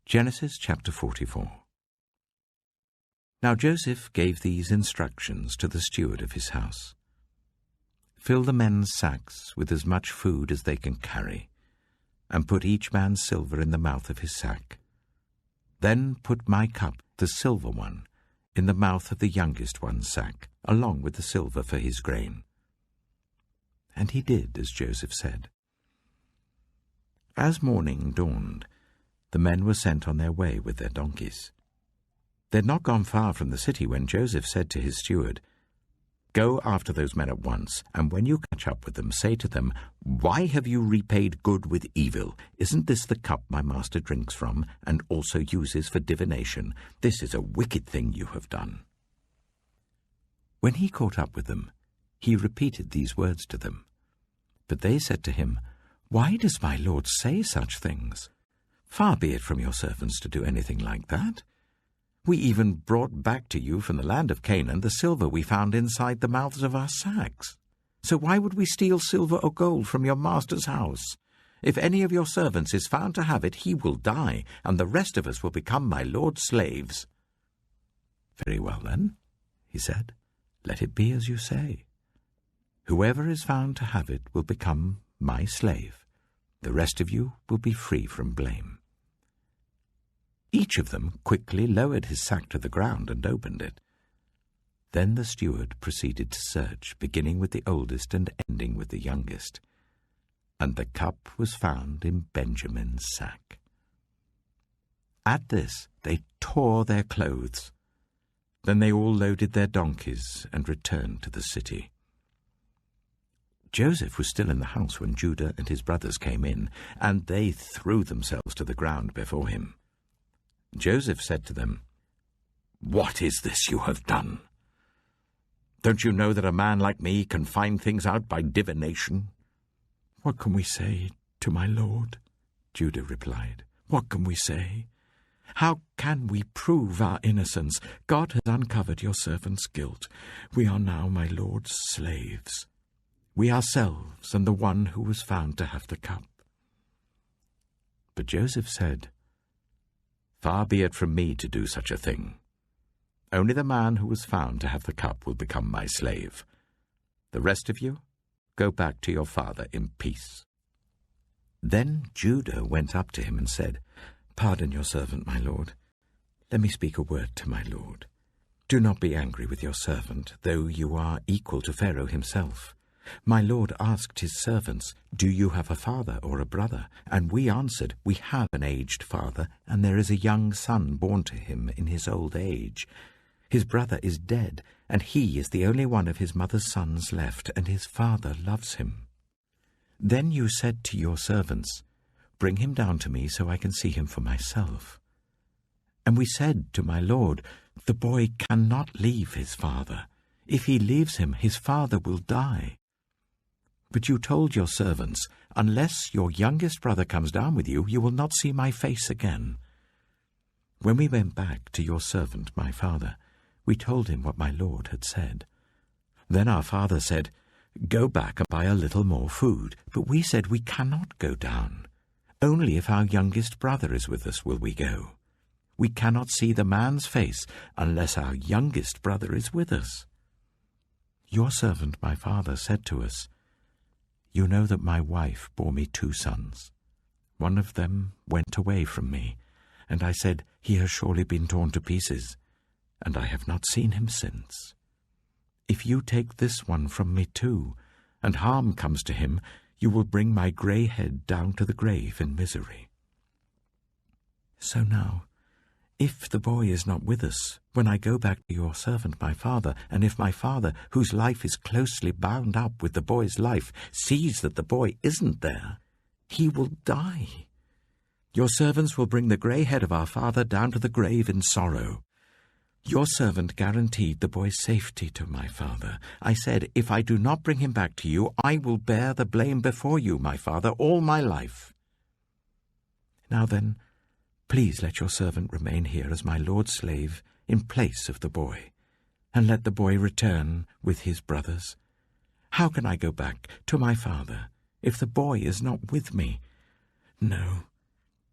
Genesis chapter 44. Now Joseph gave these instructions to the steward of his house. Fill the men's sacks with as much food as they can carry, and put each man's silver in the mouth of his sack. Then put my cup, the silver one, in the mouth of the youngest one's sack, along with the silver for his grain. And he did as Joseph said. As morning dawned, the men were sent on their way with their donkeys. They had not gone far from the city when Joseph said to his steward, "Go after those men at once, and when you catch up with them, say to them, 'Why have you repaid good with evil? Isn't this the cup my master drinks from, and also uses for divination? This is a wicked thing you have done.'" When he caught up with them, he repeated these words to them. But they said to him, "Why does my lord say such things? Far be it from your servants to do anything like that. We even brought back to you from the land of Canaan the silver we found inside the mouths of our sacks. So why would we steal silver or gold from your master's house? If any of your servants is found to have it, he will die, and the rest of us will become my lord's slaves." "Very well, then," he said, "let it be as you say. Whoever is found to have it will become my slave. The rest of you will be free from blame." Each of them quickly lowered his sack to the ground and opened it. Then the steward proceeded to search, beginning with the oldest and ending with the youngest. And the cup was found in Benjamin's sack. At this they tore their clothes. Then they all loaded their donkeys and returned to the city. Joseph was still in the house when Judah and his brothers came in, and they threw themselves to the ground before him. Joseph said to them, "What is this you have done? Don't you know that a man like me can find things out by divination?" "What can we say to my lord?" Judah replied. "What can we say? How can we prove our innocence? God has uncovered your servant's guilt. We are now my lord's slaves, we ourselves and the one who was found to have the cup." But Joseph said, "Far be it from me to do such a thing. Only the man who was found to have the cup will become my slave. The rest of you, go back to your father in peace." Then Judah went up to him and said, "Pardon your servant, my lord. Let me speak a word to my lord. Do not be angry with your servant, though you are equal to Pharaoh himself. My lord asked his servants, 'Do you have a father or a brother?' And we answered, 'We have an aged father, and there is a young son born to him in his old age. His brother is dead, and he is the only one of his mother's sons left, and his father loves him.' Then you said to your servants, 'Bring him down to me so I can see him for myself.' And we said to my lord, 'The boy cannot leave his father. If he leaves him, his father will die.' But you told your servants, 'Unless your youngest brother comes down with you, you will not see my face again.' When we went back to your servant, my father, we told him what my lord had said. Then our father said, 'Go back and buy a little more food.' But we said, 'We cannot go down. Only if our youngest brother is with us will we go. We cannot see the man's face unless our youngest brother is with us.' Your servant, my father, said to us, 'You know that my wife bore me 2 sons. One of them went away from me, and I said, "He has surely been torn to pieces," and I have not seen him since. If you take this one from me too, and harm comes to him, you will bring my grey head down to the grave in misery. So now, if the boy is not with us, when I go back to your servant my father, and if my father, whose life is closely bound up with the boy's life, sees that the boy isn't there, he will die. Your servants will bring the grey head of our father down to the grave in sorrow. Your servant guaranteed the boy's safety to my father. I said, if I do not bring him back to you, I will bear the blame before you, my father, all my life. Now then, please let your servant remain here as my lord's slave in place of the boy, and let the boy return with his brothers. How can I go back to my father if the boy is not with me? No,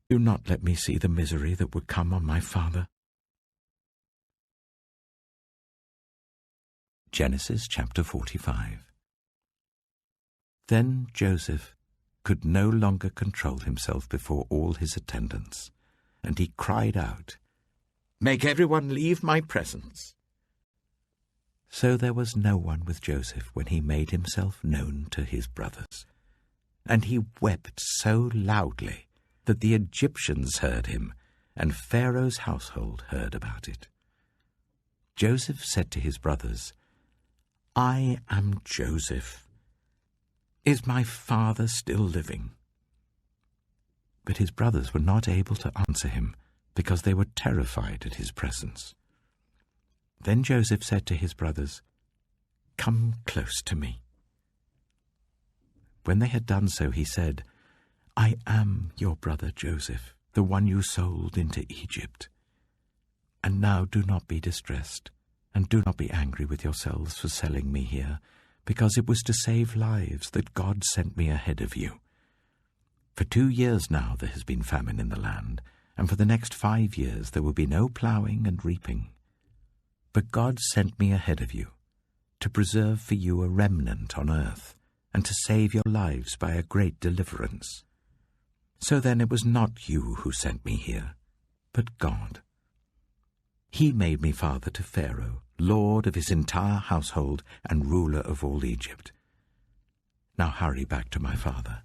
Do not let me see the misery that would come on my father. Genesis chapter 45. Then Joseph could no longer control himself before all his attendants, and he cried out, "Make everyone leave my presence." So there was no one with Joseph when he made himself known to his brothers. And he wept so loudly that the Egyptians heard him, and Pharaoh's household heard about it. Joseph said to his brothers, "I am Joseph. Is my father still living?" But his brothers were not able to answer him, because they were terrified at his presence. Then Joseph said to his brothers, "Come close to me." When they had done so, he said, "I am your brother Joseph, the one you sold into Egypt. And now do not be distressed, and do not be angry with yourselves for selling me here, because it was to save lives that God sent me ahead of you. For 2 years now there has been famine in the land, and for the next 5 years there will be no ploughing and reaping. But God sent me ahead of you, to preserve for you a remnant on earth, and to save your lives by a great deliverance. So then it was not you who sent me here, but God. He made me father to Pharaoh, lord of his entire household and ruler of all Egypt. Now hurry back to my father,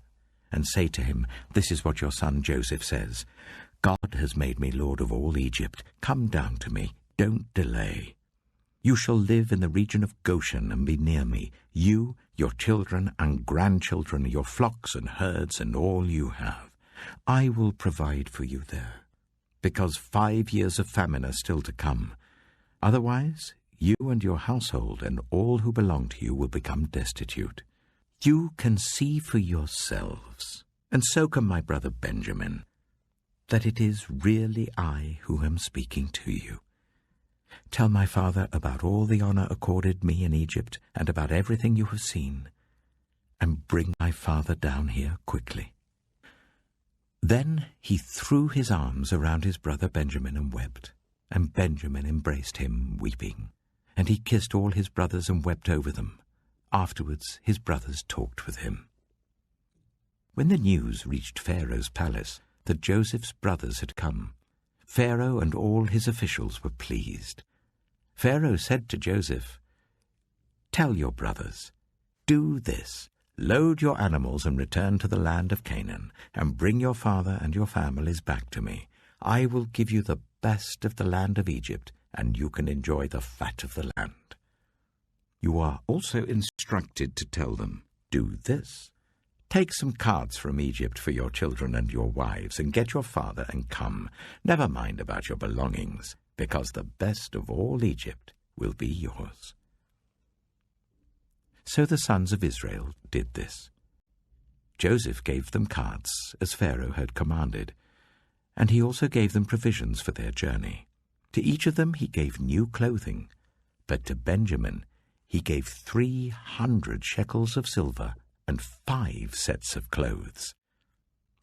and say to him, 'This is what your son Joseph says. God has made me lord of all Egypt. Come down to me. Don't delay. You shall live in the region of Goshen and be near me, you, your children and grandchildren, your flocks and herds, and all you have. I will provide for you there, because 5 years of famine are still to come. Otherwise, you and your household and all who belong to you will become destitute. You can see for yourselves, and so can my brother Benjamin, that it is really I who am speaking to you. Tell my father about all the honor accorded me in Egypt and about everything you have seen, and bring my father down here quickly." Then he threw his arms around his brother Benjamin and wept, and Benjamin embraced him, weeping, and he kissed all his brothers and wept over them. Afterwards his brothers talked with him. When the news reached Pharaoh's palace that Joseph's brothers had come, Pharaoh and all his officials were pleased. Pharaoh said to Joseph, "Tell your brothers, do this, load your animals and return to the land of Canaan, and bring your father and your families back to me. I will give you the best of the land of Egypt, and you can enjoy the fat of the land." You are also instructed to tell them, "Do this. Take some carts from Egypt for your children and your wives, and get your father and come. Never mind about your belongings, because the best of all Egypt will be yours." So the sons of Israel did this. Joseph gave them carts, as Pharaoh had commanded, and he also gave them provisions for their journey. To each of them he gave new clothing, but to Benjamin he gave 300 shekels of silver and 5 sets of clothes.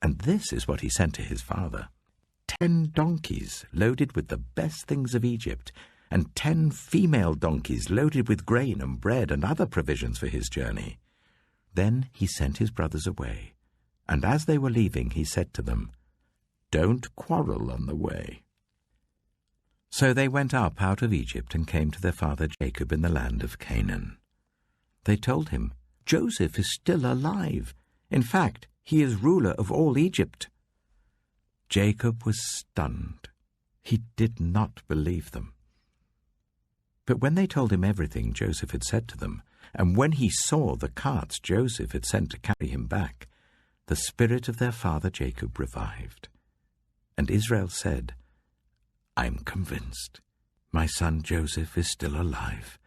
And this is what he sent to his father: 10 donkeys loaded with the best things of Egypt, and 10 female donkeys loaded with grain and bread and other provisions for his journey. Then he sent his brothers away, and as they were leaving he said to them, "Don't quarrel on the way." So they went up out of Egypt and came to their father Jacob in the land of Canaan. They told him, "Joseph is still alive. In fact, he is ruler of all Egypt." Jacob was stunned. He did not believe them. But when they told him everything Joseph had said to them, and when he saw the carts Joseph had sent to carry him back, the spirit of their father Jacob revived. And Israel said, "I am convinced my son Joseph is still alive.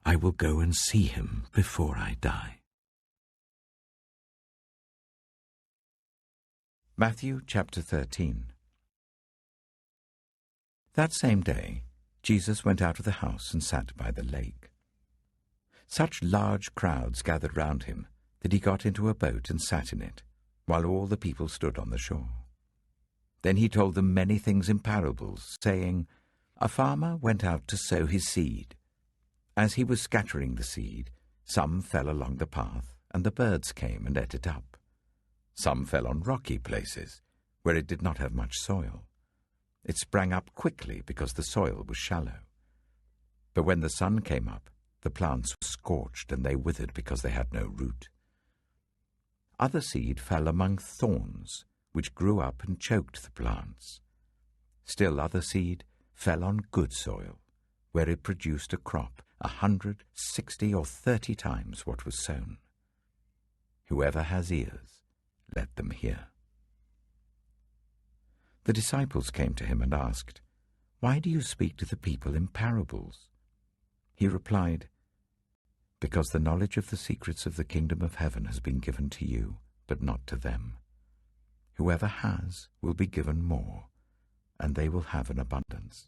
I will go and see him before I die." Matthew chapter 13. That same day, Jesus went out of the house and sat by the lake. Such large crowds gathered round him that he got into a boat and sat in it, while all the people stood on the shore. Then he told them many things in parables, saying, A farmer went out to sow his seed. As he was scattering the seed, some fell along the path, and the birds came and ate it up. Some fell on rocky places, where it did not have much soil. It sprang up quickly because the soil was shallow. But when the sun came up, the plants were scorched, and they withered because they had no root. Other seed fell among thorns, which grew up and choked the plants. Still other seed fell on good soil, where it produced a crop 100, 60, or 30 times what was sown. Whoever has ears, let them hear. The disciples came to him and asked, Why do you speak to the people in parables? He replied, Because the knowledge of the secrets of the kingdom of heaven has been given to you, but not to them. Whoever has will be given more, and they will have an abundance.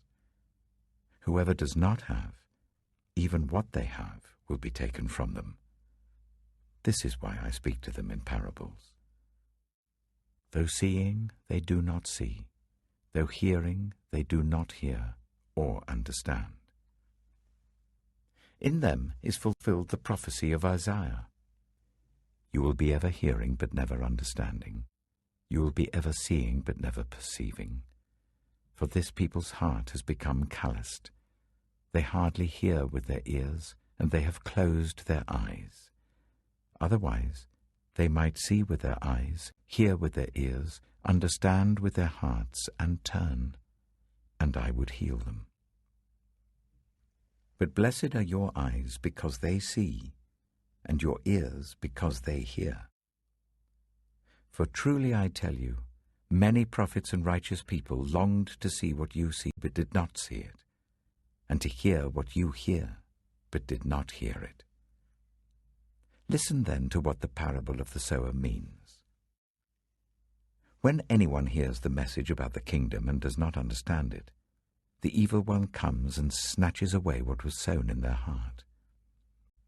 Whoever does not have, even what they have will be taken from them. This is why I speak to them in parables. Though seeing, they do not see. Though hearing, they do not hear or understand. In them is fulfilled the prophecy of Isaiah. You will be ever hearing but never understanding. You will be ever seeing but never perceiving. For this people's heart has become calloused. They hardly hear with their ears, and they have closed their eyes. Otherwise, they might see with their eyes, hear with their ears, understand with their hearts, and turn, and I would heal them. But blessed are your eyes because they see, and your ears because they hear. For truly I tell you, many prophets and righteous people longed to see what you see but did not see it, and to hear what you hear but did not hear it. Listen then to what the parable of the sower means. When anyone hears the message about the kingdom and does not understand it, the evil one comes and snatches away what was sown in their heart.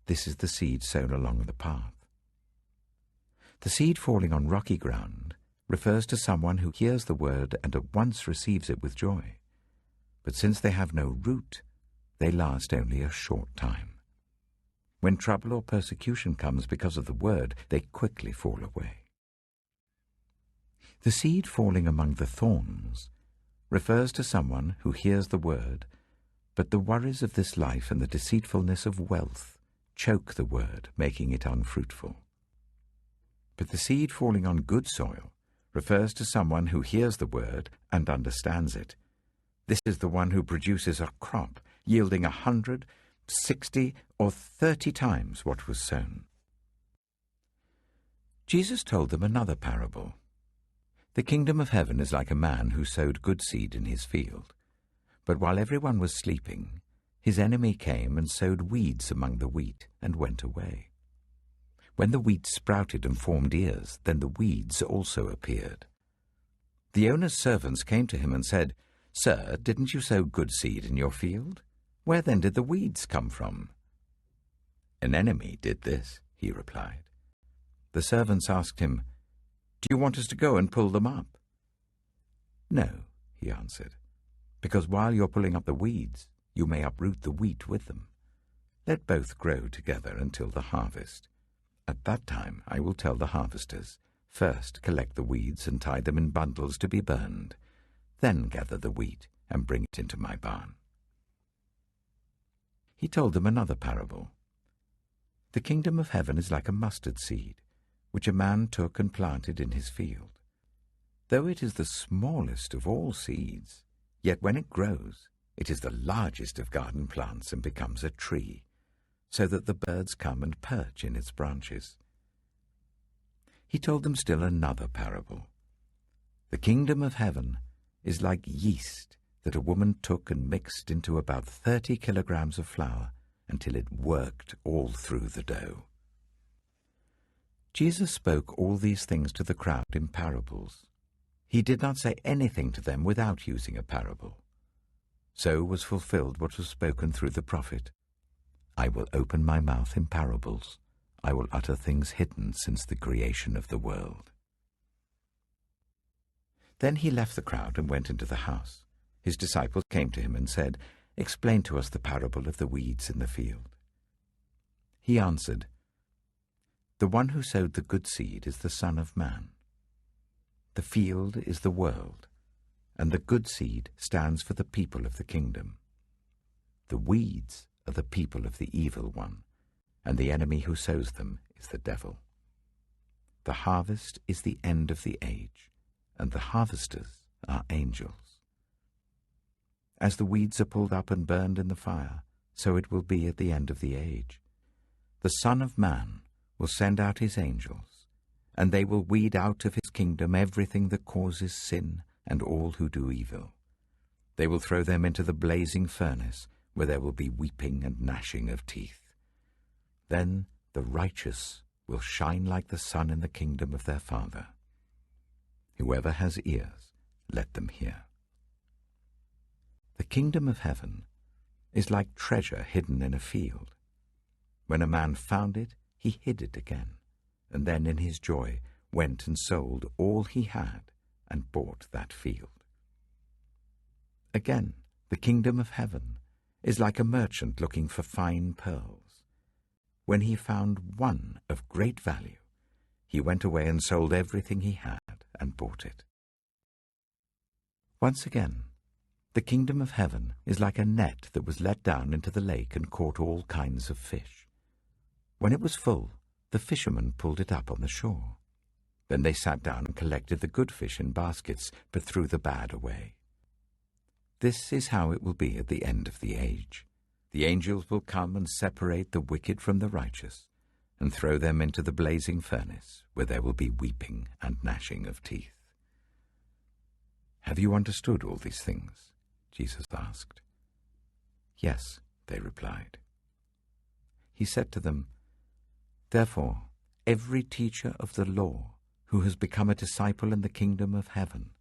This is the seed sown along the path. The seed falling on rocky ground refers to someone who hears the word and at once receives it with joy. But since they have no root, they last only a short time. When trouble or persecution comes because of the word, they quickly fall away. The seed falling among the thorns refers to someone who hears the word, but the worries of this life and the deceitfulness of wealth choke the word, making it unfruitful. But the seed falling on good soil refers to someone who hears the word and understands it. This is the one who produces a crop yielding 100, 60, or 30 times what was sown. Jesus told them another parable. The kingdom of heaven is like a man who sowed good seed in his field. But while everyone was sleeping, his enemy came and sowed weeds among the wheat and went away. When the wheat sprouted and formed ears, then the weeds also appeared. The owner's servants came to him and said, Sir, didn't you sow good seed in your field? Where then did the weeds come from? An enemy did this, he replied. The servants asked him, Do you want us to go and pull them up? No, he answered, because while you're pulling up the weeds, you may uproot the wheat with them. Let both grow together until the harvest. At that time I will tell the harvesters, first collect the weeds and tie them in bundles to be burned, then gather the wheat and bring it into my barn. He told them another parable. The kingdom of heaven is like a mustard seed, which a man took and planted in his field. Though it is the smallest of all seeds, yet when it grows, it is the largest of garden plants and becomes a tree, so that the birds come and perch in its branches. He told them still another parable. The kingdom of heaven is like yeast that a woman took and mixed into about 30 kilograms of flour until it worked all through the dough. Jesus spoke all these things to the crowd in parables. He did not say anything to them without using a parable. So was fulfilled what was spoken through the prophet. I will open my mouth in parables. I will utter things hidden since the creation of the world. Then he left the crowd and went into the house. His disciples came to him and said, "Explain to us the parable of the weeds in the field." He answered, "The one who sowed the good seed is the Son of Man. The field is the world, and the good seed stands for the people of the kingdom. The weeds are the people of the evil one, and the enemy who sows them is the devil. The harvest is the end of the age, and the harvesters are angels. As the weeds are pulled up and burned in the fire, so it will be at the end of the age. The Son of Man will send out his angels, and they will weed out of his kingdom everything that causes sin and all who do evil. They will throw them into the blazing furnace, where there will be weeping and gnashing of teeth. Then the righteous will shine like the sun in the kingdom of their Father. Whoever has ears, let them hear. The kingdom of heaven is like treasure hidden in a field. When a man found it, he hid it again, and then in his joy went and sold all he had and bought that field. Again, the kingdom of heaven is like a merchant looking for fine pearls. When he found one of great value, he went away and sold everything he had and bought it. Once again, the kingdom of heaven is like a net that was let down into the lake and caught all kinds of fish. When it was full, the fishermen pulled it up on the shore. Then they sat down and collected the good fish in baskets, but threw the bad away. This is how it will be at the end of the age. The angels will come and separate the wicked from the righteous, and throw them into the blazing furnace, where there will be weeping and gnashing of teeth. "Have you understood all these things?" Jesus asked. "Yes," they replied. He said to them, "Therefore, every teacher of the law who has become a disciple in the kingdom of heaven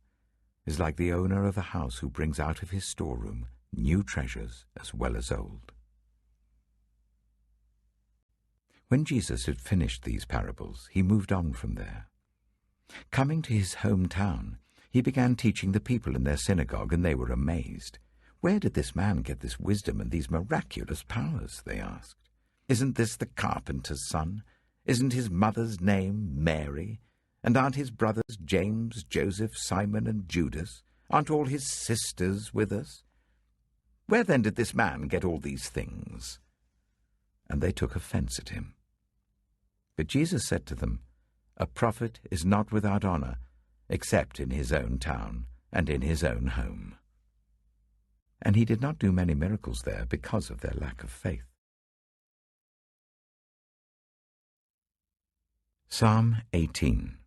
is like the owner of a house who brings out of his storeroom new treasures as well as old." When Jesus had finished these parables, he moved on from there. Coming to his hometown, he began teaching the people in their synagogue, and they were amazed. "Where did this man get this wisdom and these miraculous powers?" they asked. "Isn't this the carpenter's son? Isn't his mother's name Mary? And aren't his brothers James, Joseph, Simon, and Judas? Aren't all his sisters with us? Where then did this man get all these things?" And they took offense at him. But Jesus said to them, "A prophet is not without honor, except in his own town and in his own home." And he did not do many miracles there because of their lack of faith. Psalm 18.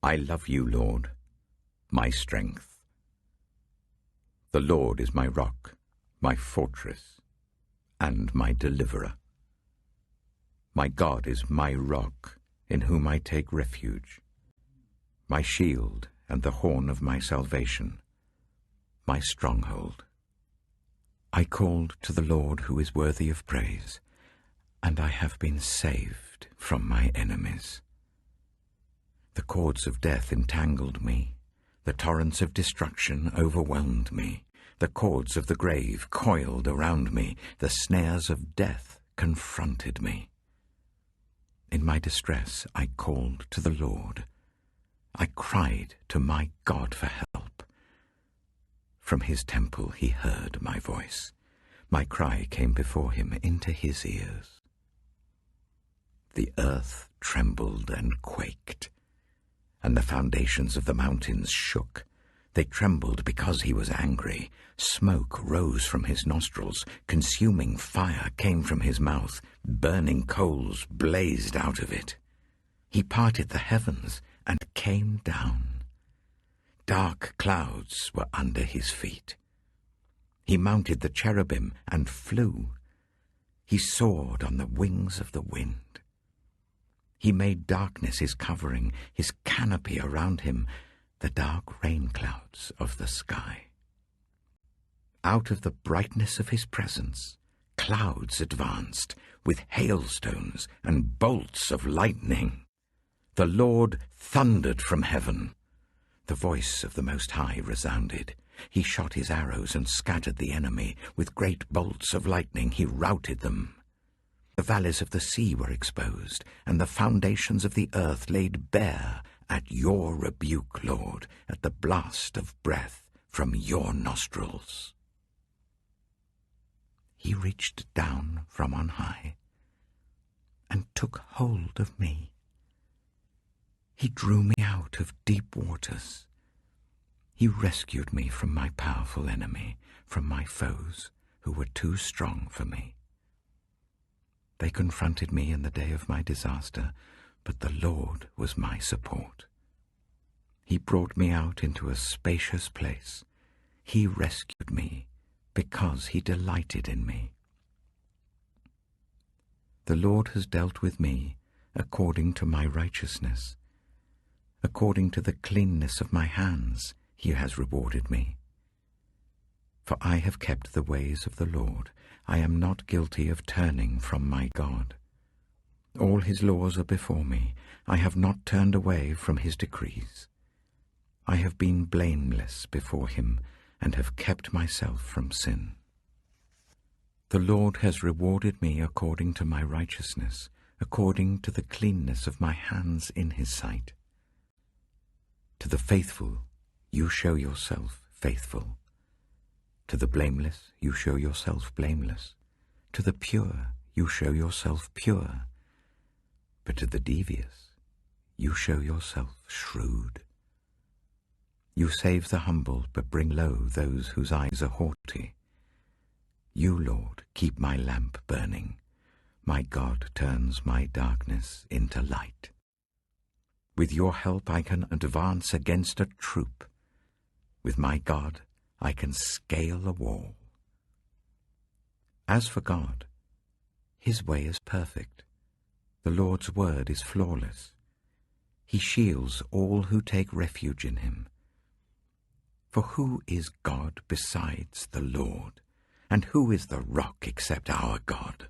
I love you, Lord, my strength. The Lord is my rock, my fortress, and my deliverer. My God is my rock, in whom I take refuge, my shield and the horn of my salvation, my stronghold. I called to the Lord who is worthy of praise, and I have been saved from my enemies. The cords of death entangled me, the torrents of destruction overwhelmed me, the cords of the grave coiled around me, the snares of death confronted me. In my distress I called to the Lord. I cried to my God for help. From his temple he heard my voice. My cry came before him into his ears. The earth trembled and quaked, and the foundations of the mountains shook. They trembled because he was angry. Smoke rose from his nostrils. Consuming fire came from his mouth. Burning coals blazed out of it. He parted the heavens and came down. Dark clouds were under his feet. He mounted the cherubim and flew. He soared on the wings of the wind. He made darkness his covering, his canopy around him, the dark rain clouds of the sky. Out of the brightness of his presence, clouds advanced with hailstones and bolts of lightning. The Lord thundered from heaven. The voice of the Most High resounded. He shot his arrows and scattered the enemy. With great bolts of lightning he routed them. The valleys of the sea were exposed, and the foundations of the earth laid bare at your rebuke, Lord, at the blast of breath from your nostrils. He reached down from on high and took hold of me. He drew me out of deep waters. He rescued me from my powerful enemy, from my foes who were too strong for me. They confronted me in the day of my disaster, but the Lord was my support. He brought me out into a spacious place. He rescued me because he delighted in me. The Lord has dealt with me according to my righteousness. According to the cleanness of my hands, he has rewarded me. For I have kept the ways of the Lord. I am not guilty of turning from my God. All his laws are before me. I have not turned away from his decrees. I have been blameless before him and have kept myself from sin. The Lord has rewarded me according to my righteousness, according to the cleanness of my hands in his sight. To the faithful you show yourself faithful. To the blameless you show yourself blameless. To the pure you show yourself pure. But to the devious you show yourself shrewd. You save the humble, but bring low those whose eyes are haughty. You, Lord, keep my lamp burning. My God turns my darkness into light. With your help I can advance against a troop. With my God I can scale a wall. As for God, his way is perfect. The Lord's word is flawless. He shields all who take refuge in him. For who is God besides the Lord? And who is the rock except our God?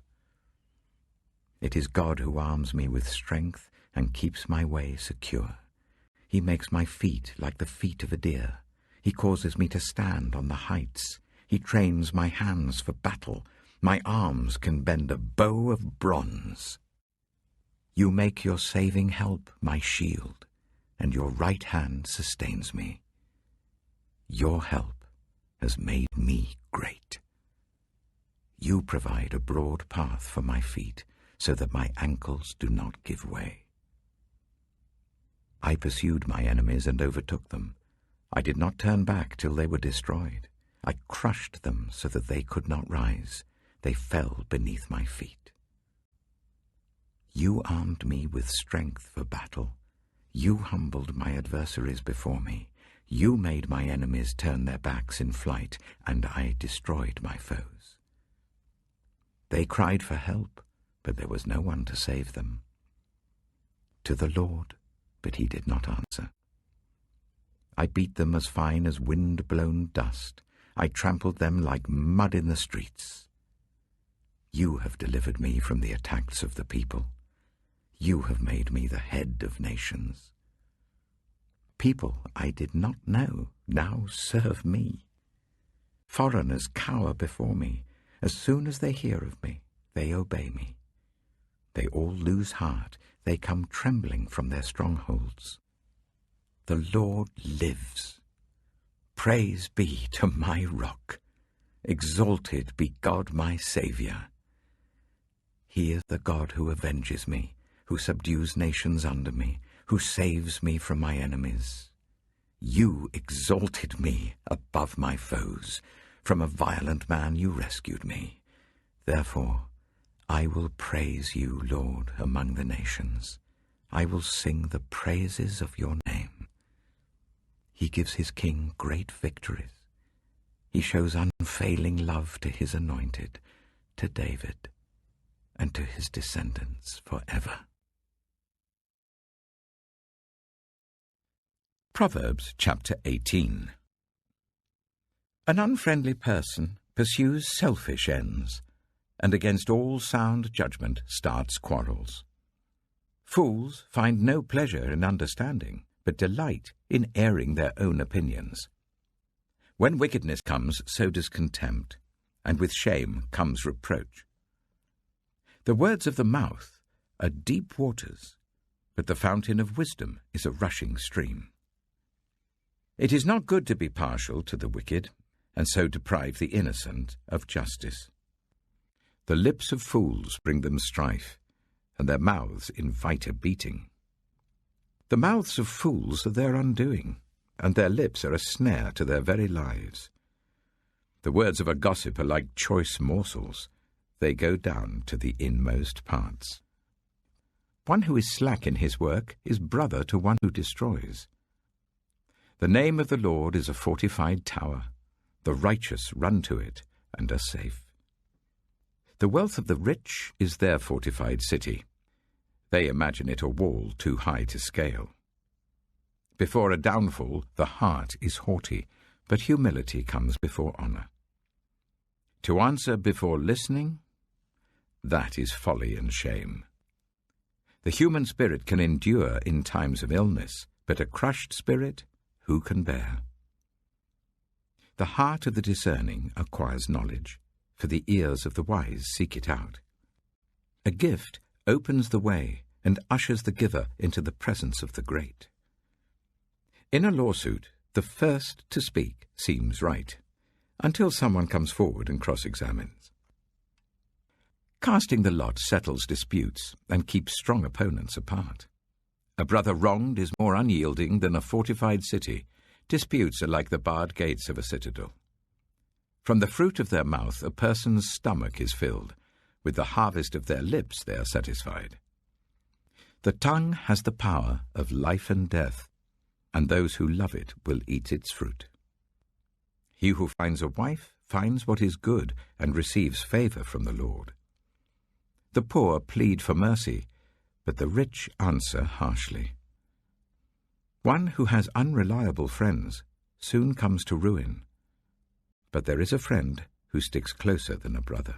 It is God who arms me with strength and keeps my way secure. He makes my feet like the feet of a deer. He causes me to stand on the heights. He trains my hands for battle. My arms can bend a bow of bronze. You make your saving help my shield, and your right hand sustains me. Your help has made me great. You provide a broad path for my feet, so that my ankles do not give way. I pursued my enemies and overtook them. I did not turn back till they were destroyed. I crushed them so that they could not rise. They fell beneath my feet. You armed me with strength for battle. You humbled my adversaries before me. You made my enemies turn their backs in flight, and I destroyed my foes. They cried for help, but there was no one to save them. To the Lord, but he did not answer. I beat them as fine as wind-blown dust. I trampled them like mud in the streets. You have delivered me from the attacks of the people. You have made me the head of nations. People I did not know now serve me. Foreigners cower before me. As soon as they hear of me, they obey me. They all lose heart. They come trembling from their strongholds. The Lord lives. Praise be to my rock. Exalted be God my Saviour. He is the God who avenges me, who subdues nations under me, who saves me from my enemies. You exalted me above my foes. From a violent man you rescued me. Therefore, I will praise you, Lord, among the nations. I will sing the praises of your name. He gives his king great victories. He shows unfailing love to his anointed, to David, and to his descendants forever. Proverbs chapter 18. An unfriendly person pursues selfish ends, and against all sound judgment starts quarrels. Fools find no pleasure in understanding, but delight in airing their own opinions. When wickedness comes, so does contempt, and with shame comes reproach. The words of the mouth are deep waters, but the fountain of wisdom is a rushing stream. It is not good to be partial to the wicked, and so deprive the innocent of justice. The lips of fools bring them strife, and their mouths invite a beating. The mouths of fools are their undoing, and their lips are a snare to their very lives. The words of a gossip are like choice morsels. They go down to the inmost parts. One who is slack in his work is brother to one who destroys. The name of the Lord is a fortified tower. The righteous run to it and are safe. The wealth of the rich is their fortified city. They imagine it a wall too high to scale. Before a downfall, the heart is haughty, but humility comes before honor. To answer before listening, that is folly and shame. The human spirit can endure in times of illness, but a crushed spirit, who can bear? The heart of the discerning acquires knowledge, for the ears of the wise seek it out. A gift opens the way and ushers the giver into the presence of the great. In a lawsuit, the first to speak seems right, until someone comes forward and cross-examines. Casting the lot settles disputes and keeps strong opponents apart. A brother wronged is more unyielding than a fortified city. Disputes are like the barred gates of a citadel. From the fruit of their mouth a person's stomach is filled. With the harvest of their lips they are satisfied. The tongue has the power of life and death, and those who love it will eat its fruit. He who finds a wife finds what is good and receives favor from the Lord. The poor plead for mercy, but the rich answer harshly. One who has unreliable friends soon comes to ruin, but there is a friend who sticks closer than a brother.